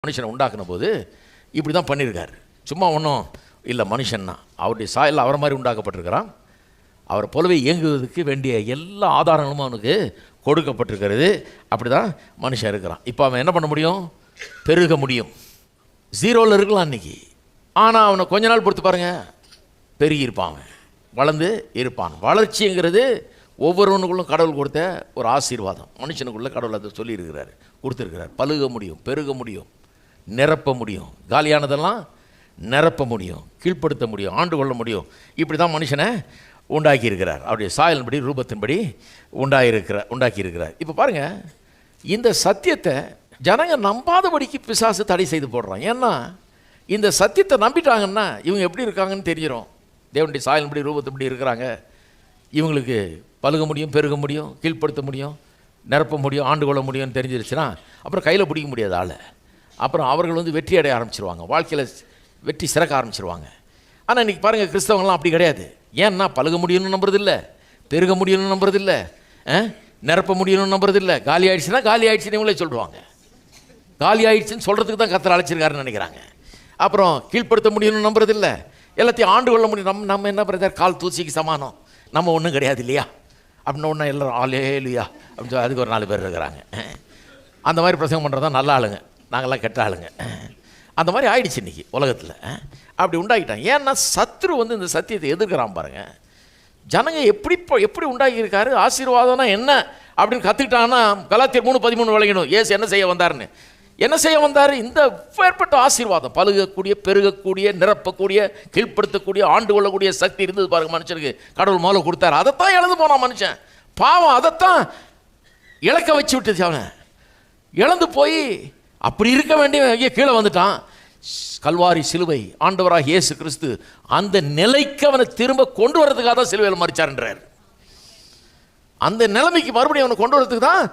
மனுஷனை உண்டாக்குன போது இப்படி தான் பண்ணியிருக்காரு. சும்மா ஒன்றும் இல்லை, மனுஷன்னா அவருடைய சாயலில் அவரை மாதிரி உண்டாக்கப்பட்டிருக்கிறான். அவரை போலவே இயங்குவதற்கு வேண்டிய எல்லா ஆதாரங்களும் அவனுக்கு கொடுக்கப்பட்டிருக்கிறது. அப்படி தான் மனுஷன் இருக்கிறான். இப்போ அவன் என்ன பண்ண முடியும்? பெருக முடியும். ஜீரோவில் இருக்கலாம் அன்றைக்கி. ஆனால் அவனை கொஞ்ச நாள் பொறுத்து பாருங்கள், பெருகி இருப்பான், அவன் வளர்ந்து இருப்பான். வளர்ச்சிங்கிறது ஒவ்வொருவனுக்குள்ளும் கடவுள் கொடுத்த ஒரு ஆசீர்வாதம். மனுஷனுக்குள்ளே கடவுள் அதை சொல்லியிருக்கிறார், கொடுத்துருக்கிறார். பழுக முடியும், பெருக முடியும், நிரப்ப முடியும், காலியானதெல்லாம் நிரப்ப முடியும், கீழ்ப்படுத்த முடியும், ஆண்டு கொள்ள முடியும். இப்படி தான் மனுஷனை உண்டாக்கியிருக்கிறார். அவருடைய சாயலின்படி ரூபத்தின்படி உண்டாக்கியிருக்கிறார். இப்போ பாருங்கள், இந்த சத்தியத்தை ஜனங்க நம்பாதபடிக்கு பிசாசு தடை செய்து போடுறான். ஏன்னா இந்த சத்தியத்தை நம்பிட்டாங்கன்னா இவங்க எப்படி இருக்காங்கன்னு தெரிஞ்சிடும். தேவனுடைய சாயலின்படி ரூபத்தின்படி இருக்கிறாங்க, இவங்களுக்கு பழுக முடியும், பெருக முடியும், கீழ்ப்படுத்த முடியும், நிரப்ப முடியும், ஆண்டு கொள்ள முடியும்னு தெரிஞ்சிருச்சுன்னா அப்புறம் கையில் பிடிக்க முடியாது ஆள். அப்புறம் அவர்கள் வெற்றி அடைய ஆரம்பிச்சிருவாங்க, வாழ்க்கையில் வெற்றி சிறக்க ஆரம்பிச்சிருவாங்க. ஆனால் இன்றைக்கி பாருங்கள், கிறிஸ்தவங்களாம் அப்படி கிடையாது. ஏன்னா பழுக முடியும்னு நம்புறதில்லை, பெருக முடியும்னு நம்புறதில்லை, நிரப்ப முடியும்னு நம்புறதில்லை. காலி ஆயிடுச்சுன்னா காலி ஆயிடுச்சுன்னு இவங்களே சொல்லுவாங்க. காலி ஆயிடுச்சுன்னு சொல்கிறதுக்கு தான் கர்த்தர் அழைச்சிருக்காருன்னு நினைக்கிறாங்க. அப்புறம் கீழ்ப்படுத்த முடியும்னு நம்புறதில்லை, எல்லாத்தையும் ஆண்டு கொள்ள முடியும். நம்ம என்ன பிரதர், கால் தூசிக்கு சமானம், நம்ம ஒன்றும் கிடையாது இல்லையா அப்படின்னு ஒன்றா எல்லோரும் ஆளே இல்லையா அப்படின்னு சொல்லி அதுக்கு ஒரு 4 பேர் இருக்கிறாங்க. அந்த மாதிரி பிரசங்கம் பண்ணுறது தான் நல்ல ஆளுங்க, நாங்கள்லாம் கெட்ட ஆளுங்க. அந்த மாதிரி ஆயிடுச்சு இன்றைக்கி உலகத்தில். அப்படி உண்டாக்கிட்டாங்க. ஏன்னா சத்ரு இந்த சத்தியத்தை எதிர்க்கிறான் பாருங்கள். ஜனங்க எப்படி உண்டாக்கியிருக்காரு, ஆசீர்வாதம்னா என்ன அப்படின்னு கற்றுக்கிட்டாங்கன்னா கலாத்தியர் 3:13 விளங்கணும். ஏசு என்ன செய்ய வந்தாருன்னு. என்ன செய்ய வந்தார்? இந்த ஏற்பட்ட ஆசீர்வாதம், பழுகக்கூடிய, பெருகக்கூடிய, நிரப்பக்கூடிய, கீழ்ப்படுத்தக்கூடிய, ஆண்டு கொள்ளக்கூடிய சக்தி இருந்தது பாருங்கள் மனுஷனுக்கு. கடவுள் முதல்ல கொடுத்தாரு. அதைத்தான் இழந்து போனான் மனுஷன். பாவம் அதைத்தான் இழக்க வச்சு விட்டுச்சு. அவனை இழந்து போய் அப்படி இருக்க வேண்டிய கீழே வந்துட்டான். கல்வாரி சிலுவை, ஆண்டவராக இயேசு கிறிஸ்து அந்த நிலைக்கு அவனை திரும்ப கொண்டு வரதுக்காக தான் சிலுவையில் மரிச்சார்ன்றார். அந்த நிலைமைக்கு மறுபடியும் அவனை கொண்டு வரதுக்கு தான்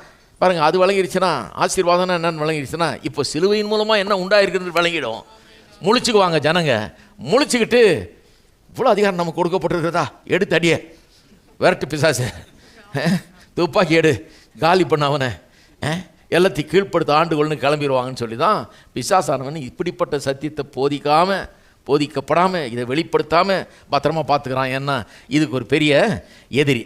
பாருங்கள். அது விளங்கிடுச்சுன்னா, ஆசீர்வாதம்னா என்னன்னு விளங்கிடுச்சுன்னா, இப்போ சிலுவையின் மூலமாக என்ன உண்டாயிருக்குன்னு விளங்கிடும். முழிச்சுக்குவாங்க ஜனங்க. முழிச்சுக்கிட்டு இவ்வளோ அதிகாரம் நமக்கு கொடுக்கப்பட்டிருக்கிறதா, எடுத்து அடிய, விரட்டு பிசாசு, துப்பாக்கி எடு, காலி பண்ண அவனை, எல்லாத்தையும் கீழ்ப்படுத்த ஆண்டுகள்னு கிளம்பிடுவாங்கன்னு சொல்லி தான் பிசாசானவன் இப்படிப்பட்ட சத்தியத்தை போதிக்கப்படாமல், இதை வெளிப்படுத்தாமல் பத்திரமா பார்த்துக்கிறான். ஏன்னா இதுக்கு ஒரு பெரிய எதிரி.